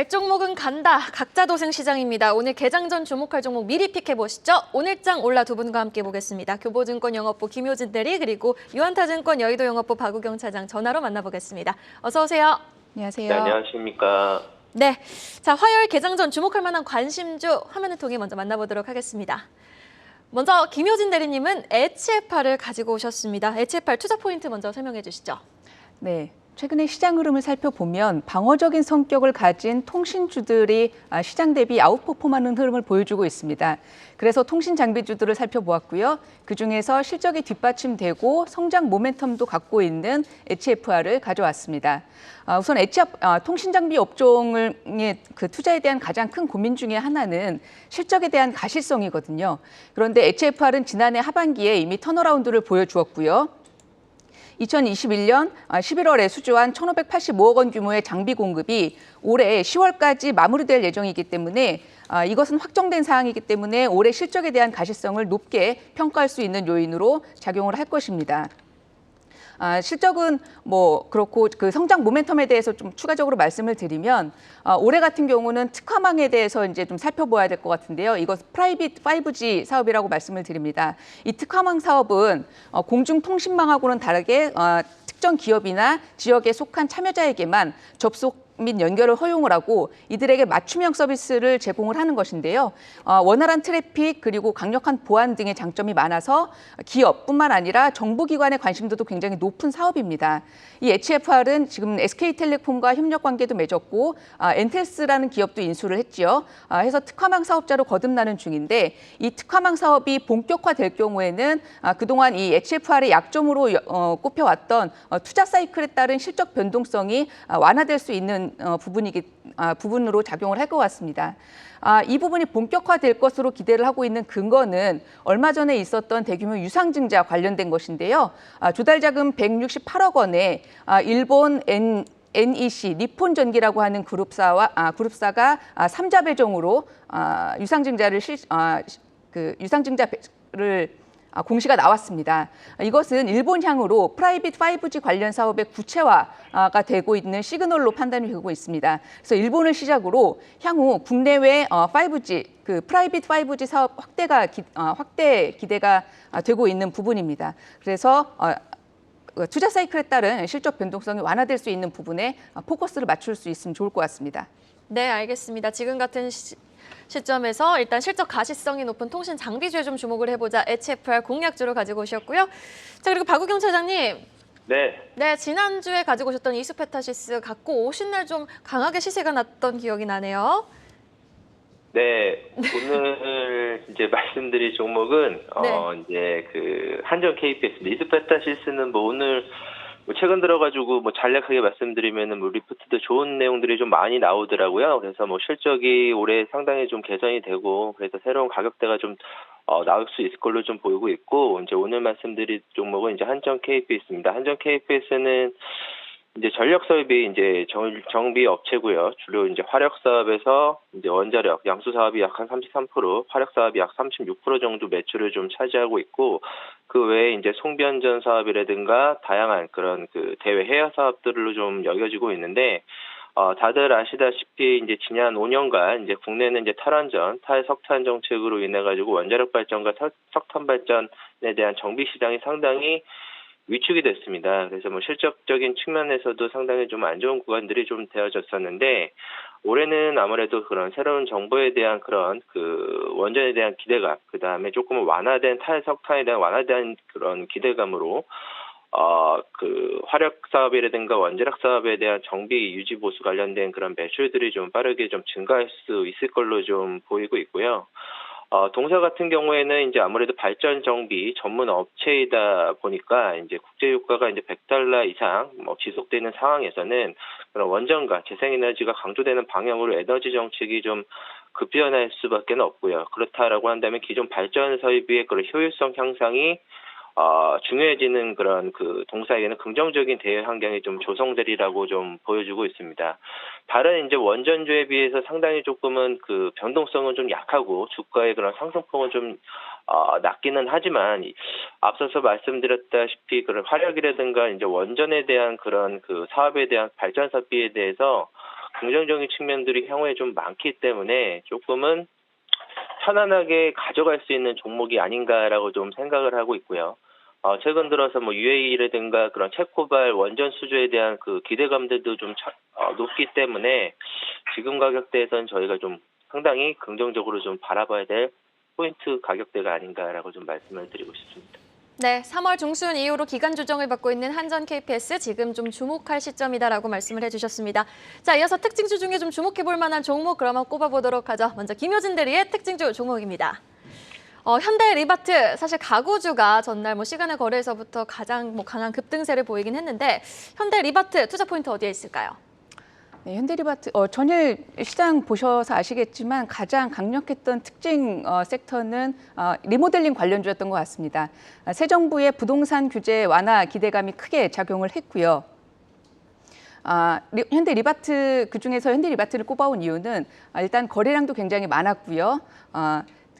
갈 종목은 간다. 각자 도생 시장입니다. 오늘 개장 전 주목할 종목 미리 픽해보시죠. 오늘장 올라 두 분과 함께 보겠습니다. 교보증권 영업부 김효진 대리 그리고 유한타증권 여의도 영업부 박우경 차장 전화로 만나보겠습니다. 어서 오세요. 안녕하세요. 네, 안녕하십니까. 네, 자 화요일 개장 전 주목할 만한 관심주 화면을 통해 먼저 만나보도록 하겠습니다. 먼저 김효진 대리님은 HFR을 가지고 오셨습니다. HFR 투자 포인트 먼저 설명해 주시죠. 네. 최근에 시장 흐름을 살펴보면 방어적인 성격을 가진 통신주들이 시장 대비 아웃퍼폼하는 흐름을 보여주고 있습니다. 그래서 통신 장비주들을 살펴보았고요. 그중에서 실적이 뒷받침되고 성장 모멘텀도 갖고 있는 HFR을 가져왔습니다. 우선 통신 장비 업종의 그 투자에 대한 가장 큰 고민 중에 하나는 실적에 대한 가시성이거든요. 그런데 HFR은 지난해 하반기에 이미 턴어라운드를 보여주었고요. 2021년 11월에 수주한 1,585억 원 규모의 장비 공급이 올해 10월까지 마무리될 예정이기 때문에 이것은 확정된 사항이기 때문에 올해 실적에 대한 가시성을 높게 평가할 수 있는 요인으로 작용을 할 것입니다. 실적은 뭐 그렇고 그 성장 모멘텀에 대해서 좀 추가적으로 말씀을 드리면 올해 같은 경우는 특화망에 대해서 이제 좀 살펴봐야 될 것 같은데요. 이것 프라이빗 5G 사업이라고 말씀을 드립니다. 이 특화망 사업은 공중통신망하고는 다르게 특정 기업이나 지역에 속한 참여자에게만 접속 및 연결을 허용을 하고 이들에게 맞춤형 서비스를 제공을 하는 것인데요. 원활한 트래픽 그리고 강력한 보안 등의 장점이 많아서 기업뿐만 아니라 정부기관의 관심도도 굉장히 높은 사업입니다. 이 HFR은 지금 SK텔레콤과 협력 관계도 맺었고 엔텔스라는 기업도 인수를 했지요. 해서 특화망 사업자로 거듭나는 중인데 이 특화망 사업이 본격화될 경우에는 그동안 이 HFR의 약점으로 꼽혀왔던 투자 사이클에 따른 실적 변동성이 완화될 수 있는 부분으로 작용을 할 것 같습니다. 이 부분이 본격화될 것으로 기대를 하고 있는 근거는 얼마 전에 있었던 대규모 유상증자 관련된 것인데요. 조달자금 168억 원에 일본 NEC, 니폰전기라고 하는 그룹사가 3자 배정으로 유상증자를 공시가 나왔습니다. 이것은 일본향으로 프라이빗 5G 관련 사업의 구체화가 되고 있는 시그널로 판단이 되고 있습니다. 그래서 일본을 시작으로 향후 국내외 5G, 그 프라이빗 5G 사업 확대 기대가 되고 있는 부분입니다. 그래서 투자 사이클에 따른 실적 변동성이 완화될 수 있는 부분에 포커스를 맞출 수 있으면 좋을 것 같습니다. 네, 알겠습니다. 지금 같은 시점에서 일단 실적 가시성이 높은 통신 장비주에 좀 주목을 해보자. HFR 공략주로 가지고 오셨고요. 자, 그리고 박우경 차장님. 네, 지난주에 가지고 오셨던 이수페타시스 갖고 오신 날 좀 강하게 시세가 났던 기억이 나네요. 네, 오늘 이제 말씀드릴 종목은 이제 그 한전 KPS입니다. 이스페타시스는 뭐 오늘 최근 들어가지고 뭐 간략하게 말씀드리면은 뭐 리포트도 좋은 내용들이 좀 많이 나오더라고요. 그래서 뭐 실적이 올해 상당히 좀 개선이 되고 그래서 새로운 가격대가 좀 나올 수 있을 걸로 좀 보이고 있고 이제 오늘 말씀드릴 종목은 이제 한전 KPS입니다. 한전 KPS는 이제 전력 설비 이제 정비 업체고요. 주로 이제 화력 사업에서 이제 원자력, 양수 사업이 약 한 33%, 화력 사업이 약 36% 정도 매출을 좀 차지하고 있고 그 외에 이제 송변전 사업이라든가 다양한 그런 그 대외 해외 사업들로 좀 여겨지고 있는데 다들 아시다시피 이제 지난 5년간 이제 국내는 이제 탈석탄 정책으로 인해 가지고 원자력 발전과 석탄 발전에 대한 정비 시장이 상당히 위축이 됐습니다. 그래서 뭐 실적적인 측면에서도 상당히 좀 안 좋은 구간들이 좀 되어졌었는데 올해는 아무래도 그런 새로운 정보에 대한 그런 그 원전에 대한 기대감, 그 다음에 조금 완화된 탈석탄에 대한 완화된 그런 기대감으로 그 화력 사업이라든가 원자력 사업에 대한 정비 유지 보수 관련된 그런 매출들이 좀 빠르게 좀 증가할 수 있을 걸로 좀 보이고 있고요. 동사 같은 경우에는 이제 아무래도 발전 정비 전문 업체이다 보니까 이제 국제 유가가 이제 $100 이상 지속되는 상황에서는 그런 원전과 재생에너지가 강조되는 방향으로 에너지 정책이 좀 급변할 수밖에 없고요. 그렇다라고 한다면 기존 발전 설비의 그런 효율성 향상이 중요해지는 그런 그 동사에게는 긍정적인 대외 환경이 좀 조성되리라고 좀 보여주고 있습니다. 다른 이제 원전주에 비해서 상당히 조금은 그 변동성은 좀 약하고 주가의 그런 상승폭은 좀 낮기는 하지만 앞서서 말씀드렸다시피 그런 화력이라든가 이제 원전에 대한 그런 그 사업에 대한 발전 설비에 대해서 긍정적인 측면들이 향후에 좀 많기 때문에 조금은 편안하게 가져갈 수 있는 종목이 아닌가라고 좀 생각을 하고 있고요. 최근 들어서 뭐 UAE라든가 그런 체코발 원전 수주에 대한 그 기대감들도 좀 높기 때문에 지금 가격대에서는 저희가 좀 상당히 긍정적으로 좀 바라봐야 될 포인트 가격대가 아닌가라고 좀 말씀을 드리고 싶습니다. 네, 3월 중순 이후로 기간 조정을 받고 있는 한전 KPS 지금 좀 주목할 시점이다라고 말씀을 해주셨습니다. 자, 이어서 특징주 중에 좀 주목해볼 만한 종목 그러면 꼽아보도록 하죠. 먼저 김효진 대리의 특징주 종목입니다. 현대리바트 사실 가구주가 전날 시간의 거래에서부터 가장 강한 급등세를 보이긴 했는데 현대리바트 투자 포인트 어디에 있을까요? 네, 현대리바트 전일 시장 보셔서 아시겠지만 가장 강력했던 특징 섹터는 리모델링 관련주였던 것 같습니다. 새 정부의 부동산 규제 완화 기대감이 크게 작용을 했고요. 현대리바트 그중에서 현대리바트를 꼽아온 이유는 일단 거래량도 굉장히 많았고요.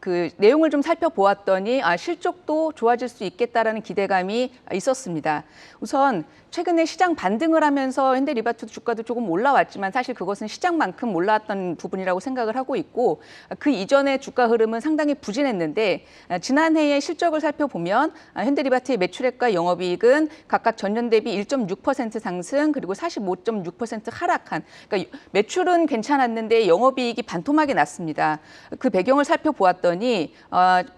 그 내용을 좀 살펴보았더니 실적도 좋아질 수 있겠다라는 기대감이 있었습니다. 우선 최근에 시장 반등을 하면서 현대리바트 주가도 조금 올라왔지만 사실 그것은 시장만큼 올라왔던 부분이라고 생각을 하고 있고 그 이전의 주가 흐름은 상당히 부진했는데 지난해의 실적을 살펴보면 현대리바트의 매출액과 영업이익은 각각 전년 대비 1.6% 상승 그리고 45.6% 하락한 그러니까 매출은 괜찮았는데 영업이익이 반토막이 났습니다. 그 배경을 살펴보았더니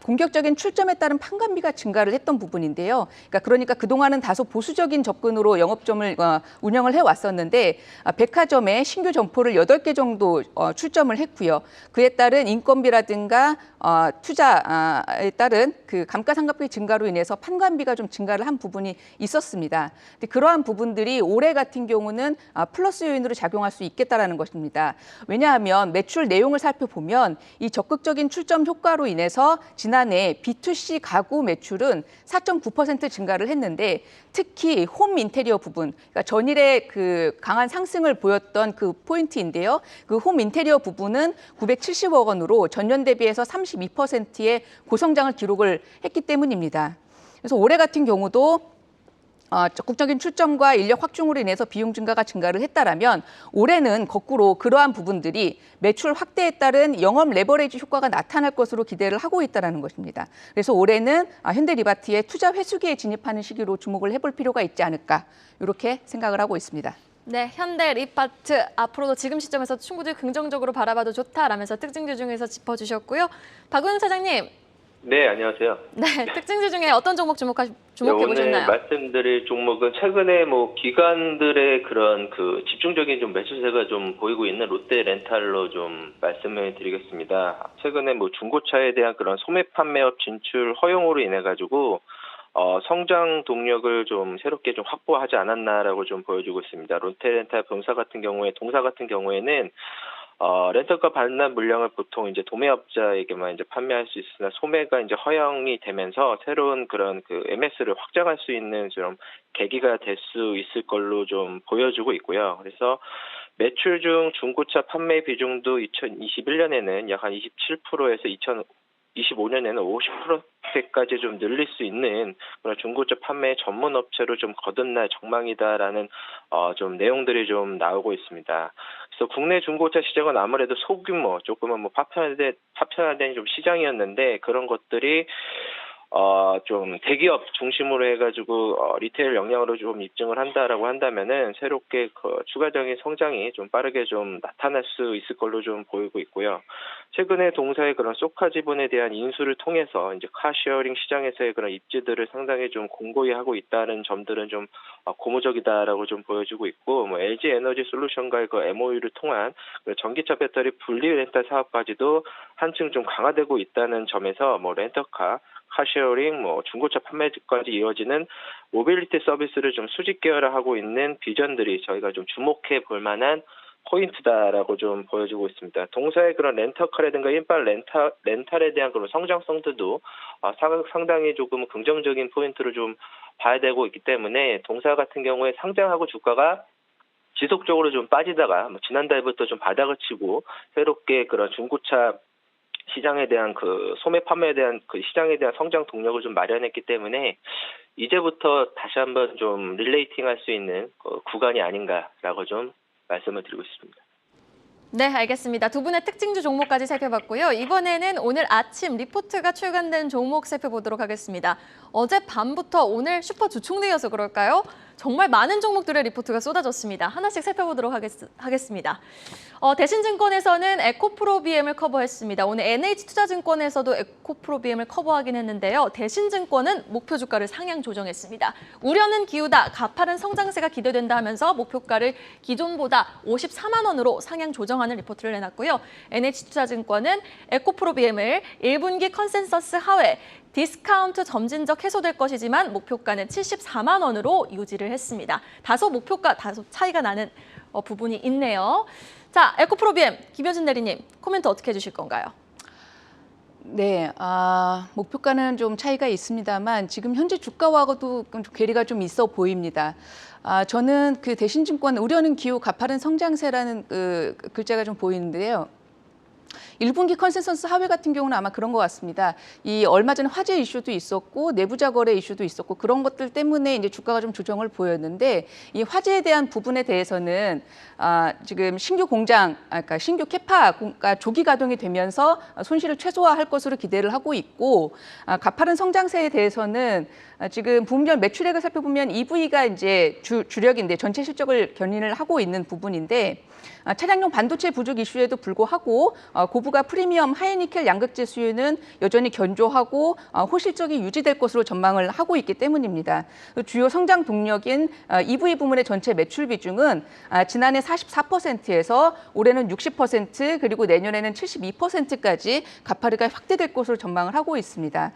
공격적인 출점에 따른 판관비가 증가를 했던 부분인데요. 그러니까 그동안은 다소 보수적인 접근으로 영업점을 운영을 해왔었는데 백화점에 신규 점포를 8개 정도 출점을 했고요. 그에 따른 인건비라든가 투자에 따른 그 감가상각비 증가로 인해서 판관비가 좀 증가를 한 부분이 있었습니다. 근데 그러한 부분들이 올해 같은 경우는 플러스 요인으로 작용할 수 있겠다라는 것입니다. 왜냐하면 매출 내용을 살펴보면 이 적극적인 출점 효과로 인해서 지난해 B2C 가구 매출은 4.9% 증가를 했는데 특히 홈 인테리어 부분, 그러니까 전일에 그 강한 상승을 보였던 그 포인트인데요. 그 홈 인테리어 부분은 970억 원으로 전년 대비해서 32%의 고성장을 기록을 했기 때문입니다. 그래서 올해 같은 경우도 적극적인 출점과 인력 확충으로 인해서 비용 증가를 했다라면 올해는 거꾸로 그러한 부분들이 매출 확대에 따른 영업 레버리지 효과가 나타날 것으로 기대를 하고 있다는 것입니다. 그래서 올해는 현대리바트의 투자 회수기에 진입하는 시기로 주목을 해볼 필요가 있지 않을까 이렇게 생각을 하고 있습니다. 네, 현대리바트 앞으로도 지금 시점에서 충분히 긍정적으로 바라봐도 좋다라면서 특징주 중에서 짚어주셨고요. 박우영 차장님. 네, 안녕하세요. 네, 특징주 중에 어떤 종목 주목해 보셨나요? 오늘 말씀드릴 종목은 최근에 기관들의 그런 그 집중적인 좀 매수세가 좀 보이고 있는 롯데렌탈로 좀 말씀을 드리겠습니다. 최근에 중고차에 대한 그런 소매 판매업 진출 허용으로 인해 가지고 성장 동력을 좀 새롭게 좀 확보하지 않았나라고 좀 보여주고 있습니다. 롯데렌탈 동사 같은 경우에는 렌터카 반납 물량을 보통 이제 도매업자에게만 이제 판매할 수 있으나 소매가 이제 허용이 되면서 새로운 그런 그 MS를 확장할 수 있는 좀 계기가 될 수 있을 걸로 좀 보여주고 있고요. 그래서 매출 중 중고차 판매 비중도 2021년에는 약 한 27%에서 2025년에는 50%까지 좀 늘릴 수 있는 그런 중고차 판매 전문 업체로 좀 거듭날 전망이다라는 좀 내용들이 좀 나오고 있습니다. 그래서 국내 중고차 시장은 아무래도 소규모 조금은 파편화된 좀 시장이었는데 그런 것들이 좀 대기업 중심으로 해가지고 리테일 역량으로 좀 입증을 한다라고 한다면은 새롭게 그 추가적인 성장이 좀 빠르게 좀 나타날 수 있을 걸로 좀 보이고 있고요. 최근에 동사의 그런 소카 지분에 대한 인수를 통해서 이제 카쉐어링 시장에서의 그런 입지들을 상당히 좀 공고히 하고 있다는 점들은 좀 고무적이다라고 좀 보여주고 있고 LG 에너지 솔루션과의 그 MOU를 통한 그 전기차 배터리 분리 렌탈 사업까지도 한층 좀 강화되고 있다는 점에서 렌터카 카쉐어링, 중고차 판매까지 이어지는 모빌리티 서비스를 좀 수직 계열화하고 있는 비전들이 저희가 좀 주목해 볼 만한 포인트다라고 좀 보여주고 있습니다. 동사의 그런 렌터카라든가 인빨 렌탈에 대한 그런 성장성들도 상당히 조금 긍정적인 포인트로 좀 봐야 되고 있기 때문에 동사 같은 경우에 상장하고 주가가 지속적으로 좀 빠지다가 지난달부터 좀 바닥을 치고 새롭게 그런 중고차 시장에 대한 그 소매 판매에 대한 그 시장에 대한 성장 동력을 좀 마련했기 때문에 이제부터 다시 한번 좀 릴레이팅할 수 있는 그 구간이 아닌가라고 좀 말씀을 드리고 싶습니다. 네, 알겠습니다. 두 분의 특징주 종목까지 살펴봤고요. 이번에는 오늘 아침 리포트가 출간된 종목 살펴보도록 하겠습니다. 어젯밤부터 오늘 슈퍼 주총대여서 그럴까요? 정말 많은 종목들의 리포트가 쏟아졌습니다. 하나씩 살펴보도록 하겠습니다. 대신증권에서는 에코프로비엠을 커버했습니다. 오늘 NH투자증권에서도 에코프로비엠을 커버하긴 했는데요. 대신증권은 목표 주가를 상향 조정했습니다. 우려는 기우다, 가파른 성장세가 기대된다 하면서 목표가를 기존보다 54만 원으로 상향 조정하는 리포트를 내놨고요. NH투자증권은 에코프로비엠을 1분기 컨센서스 하회, 디스카운트 점진적 해소될 것이지만 목표가는 74만 원으로 유지를 했습니다. 다소 목표가 다소 차이가 나는 부분이 있네요. 자, 에코프로비엠 김효진 대리님 코멘트 어떻게 해주실 건가요? 네, 목표가는 좀 차이가 있습니다만 지금 현재 주가와도 괴리가 좀 있어 보입니다. 저는 그 대신증권 우려는 기후 가파른 성장세라는 그 글자가 좀 보이는데요. 1분기 컨센서스 하회 같은 경우는 아마 그런 것 같습니다. 이 얼마 전에 화재 이슈도 있었고 내부자 거래 이슈도 있었고 그런 것들 때문에 이제 주가가 좀 조정을 보였는데 이 화재에 대한 부분에 대해서는 지금 신규 공장, 그러니까 신규 캐파가 조기 가동이 되면서 손실을 최소화할 것으로 기대를 하고 있고 가파른 성장세에 대해서는 지금 분별 매출액을 살펴보면 EV가 이제 주력인데 전체 실적을 견인을 하고 있는 부분인데 차량용 반도체 부족 이슈에도 불구하고 고부가 프리미엄 하이니켈 양극재 수요는 여전히 견조하고 호실적이 유지될 것으로 전망을 하고 있기 때문입니다. 주요 성장 동력인 EV 부문의 전체 매출 비중은 지난해 44%에서 올해는 60% 그리고 내년에는 72%까지 가파르게 확대될 것으로 전망을 하고 있습니다.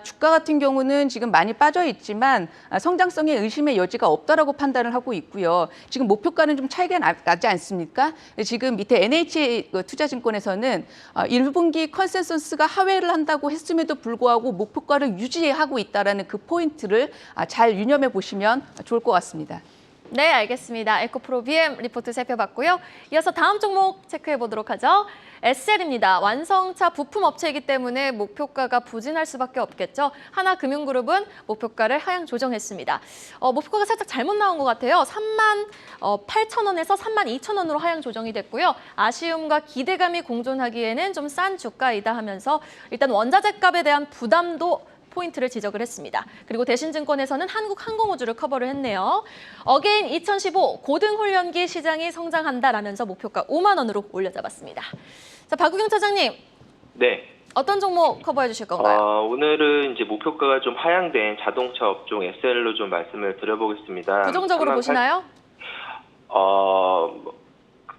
주가 같은 경우는 지금 많이 빠져 있지만 성장성에 의심의 여지가 없다라고 판단을 하고 있고요. 지금 목표가는 좀 차이가 나지 않습니까? 지금 밑에 NH투자증권에서는 1분기 컨센서스가 하회를 한다고 했음에도 불구하고 목표가를 유지하고 있다는 그 포인트를 잘 유념해 보시면 좋을 것 같습니다. 네, 알겠습니다. 에코프로비엠 리포트 살펴봤고요. 이어서 다음 종목 체크해 보도록 하죠. SL입니다. 완성차 부품 업체이기 때문에 목표가가 부진할 수밖에 없겠죠. 하나금융그룹은 목표가를 하향 조정했습니다. 목표가가 살짝 잘못 나온 것 같아요. 3만 8천 원에서 3만 2천 원으로 하향 조정이 됐고요. 아쉬움과 기대감이 공존하기에는 좀 싼 주가이다 하면서 일단 원자재 값에 대한 부담도 포인트를 지적을 했습니다. 그리고 대신증권에서는 한국항공우주를 커버를 했네요. 어게인 2015 고등훈련기 시장이 성장한다라면서 목표가 5만 원으로 올려잡았습니다. 자, 박우경 차장님. 네. 어떤 종목 커버해 주실 건가요? 오늘은 이제 목표가가 좀 하향된 자동차 업종 SL로 좀 말씀을 드려보겠습니다. 부정적으로 보시나요?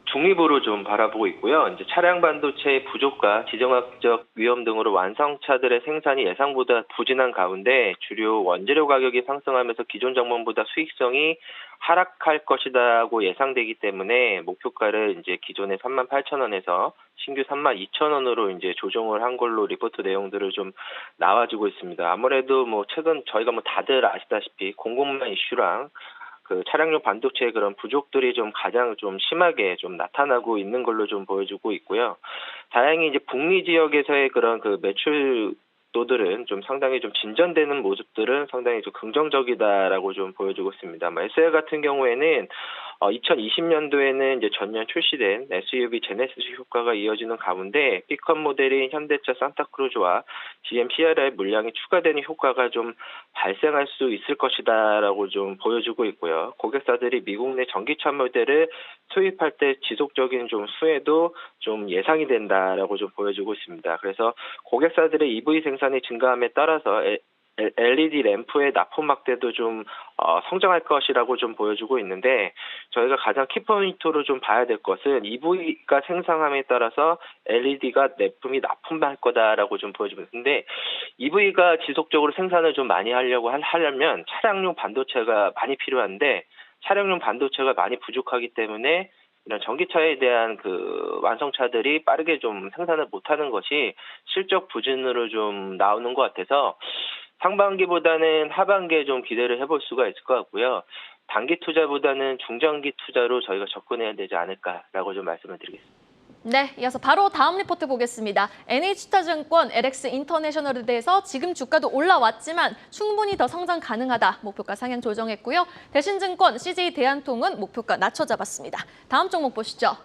중립으로 좀 바라보고 있고요. 이제 차량 반도체의 부족과 지정학적 위험 등으로 완성차들의 생산이 예상보다 부진한 가운데 주류 원재료 가격이 상승하면서 기존 전망보다 수익성이 하락할 것이라고 예상되기 때문에 목표가를 이제 기존의 3만 8천 원에서 신규 3만 2천 원으로 이제 조정을 한 걸로 리포트 내용들을 좀 나와주고 있습니다. 아무래도 최근 저희가 다들 아시다시피 공급망 이슈랑 그 차량용 반도체의 그런 부족들이 좀 가장 좀 심하게 좀 나타나고 있는 걸로 좀 보여주고 있고요. 다행히 이제 북미 지역에서의 그런 그 매출도들은 좀 상당히 좀 진전되는 모습들은 상당히 좀 긍정적이다라고 좀 보여주고 있습니다. SL 같은 경우에는 2020년도에는 이제 전년 출시된 SUV 제네시스 효과가 이어지는 가운데 B컵 모델인 현대차 산타크루즈와 GM CR의 물량이 추가되는 효과가 좀 발생할 수 있을 것이다라고 좀 보여주고 있고요. 고객사들이 미국 내 전기차 모델을 수입할 때 지속적인 좀 수혜도 좀 예상이 된다라고 좀 보여주고 있습니다. 그래서 고객사들의 EV 생산이 증가함에 따라서 LED 램프의 납품 확대도 좀 성장할 것이라고 좀 보여주고 있는데 저희가 가장 키포인트로 좀 봐야 될 것은 EV가 생산함에 따라서 LED가 납품이 납품할 거다라고 좀 보여주고 있는데 EV가 지속적으로 생산을 좀 많이 하려면 차량용 반도체가 많이 필요한데 차량용 반도체가 많이 부족하기 때문에 이런 전기차에 대한 그 완성차들이 빠르게 좀 생산을 못하는 것이 실적 부진으로 좀 나오는 것 같아서 상반기보다는 하반기에 좀 기대를 해볼 수가 있을 것 같고요. 단기 투자보다는 중장기 투자로 저희가 접근해야 되지 않을까라고 좀 말씀을 드리겠습니다. 네, 이어서 바로 다음 리포트 보겠습니다. NH투자증권 LX 인터내셔널에 대해서 지금 주가도 올라왔지만 충분히 더 성장 가능하다. 목표가 상향 조정했고요. 대신증권 CJ 대한통운 목표가 낮춰 잡았습니다. 다음 종목 보시죠.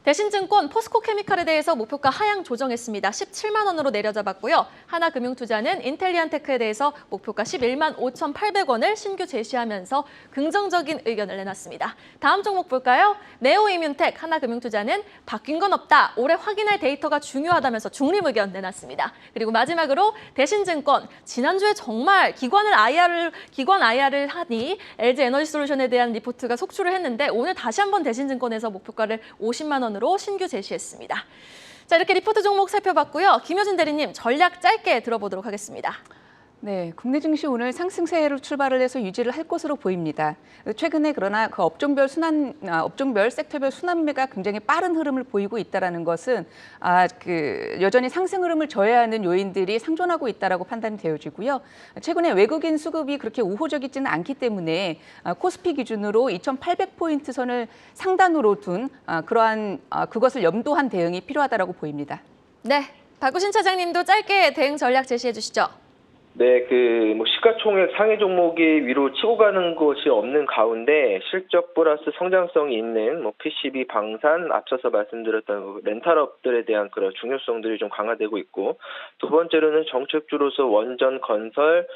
대신증권 포스코케미칼에 대해서 목표가 하향 조정했습니다. 17만 원으로 내려잡았고요. 하나금융투자는 인텔리안테크에 대해서 목표가 11만 5,800원을 신규 제시하면서 긍정적인 의견을 내놨습니다. 다음 종목 볼까요? 네오이뮨텍 하나금융투자는 바뀐 건 없다. 올해 확인할 데이터가 중요하다면서 중립 의견 내놨습니다. 그리고 마지막으로 대신증권 지난주에 정말 기관 IR을 하니 LG에너지솔루션에 대한 리포트가 속출을 했는데 오늘 다시 한번 대신증권에서 목표가를 50만 원으로 신규 제시했습니다. 자, 이렇게 리포트 종목 살펴봤고요. 김효진 대리님 전략 짧게 들어보도록 하겠습니다. 네, 국내 증시 오늘 상승세로 출발을 해서 유지를 할 것으로 보입니다. 최근에 그러나 그 업종별 섹터별 순환매가 굉장히 빠른 흐름을 보이고 있다는 것은 여전히 상승 흐름을 저해하는 요인들이 상존하고 있다라고 판단이 되어지고요. 최근에 외국인 수급이 그렇게 우호적이지는 않기 때문에 코스피 기준으로 2,800포인트 선을 상단으로 둔 그것을 염두한 대응이 필요하다라고 보입니다. 네, 박우신 차장님도 짧게 대응 전략 제시해 주시죠. 네, 시가총액 상위 종목이 위로 치고 가는 것이 없는 가운데 실적 플러스 성장성이 있는 PCB, 방산, 앞서서 말씀드렸던 렌탈업들에 대한 그런 중요성들이 좀 강화되고 있고, 두 번째로는 정책주로서 원전, 건설,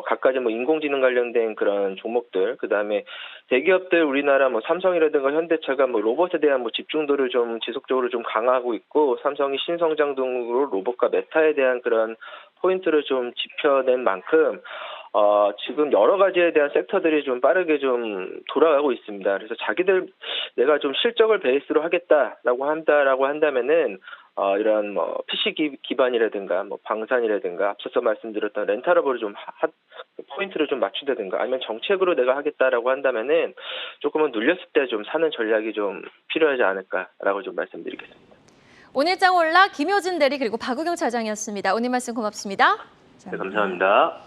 각가지 인공지능 관련된 그런 종목들, 그 다음에 대기업들 우리나라 삼성이라든가 현대차가 로봇에 대한 집중도를 좀 지속적으로 좀 강화하고 있고, 삼성이 신성장 등으로 로봇과 메타에 대한 그런 포인트를 좀 짚어낸 만큼 지금 여러 가지에 대한 섹터들이 좀 빠르게 좀 돌아가고 있습니다. 그래서 자기들 내가 좀 실적을 베이스로 하겠다라고 한다면은 이런 PC 기반이라든가 방산이라든가 앞서서 말씀드렸던 렌탈업을 좀 포인트를 좀 맞춘다든가 아니면 정책으로 내가 하겠다라고 한다면은 조금은 눌렸을 때 좀 사는 전략이 좀 필요하지 않을까라고 좀 말씀드리겠습니다. 오늘장 올라 김효진 대리 그리고 박우경 차장이었습니다. 오늘 말씀 고맙습니다. 네, 감사합니다.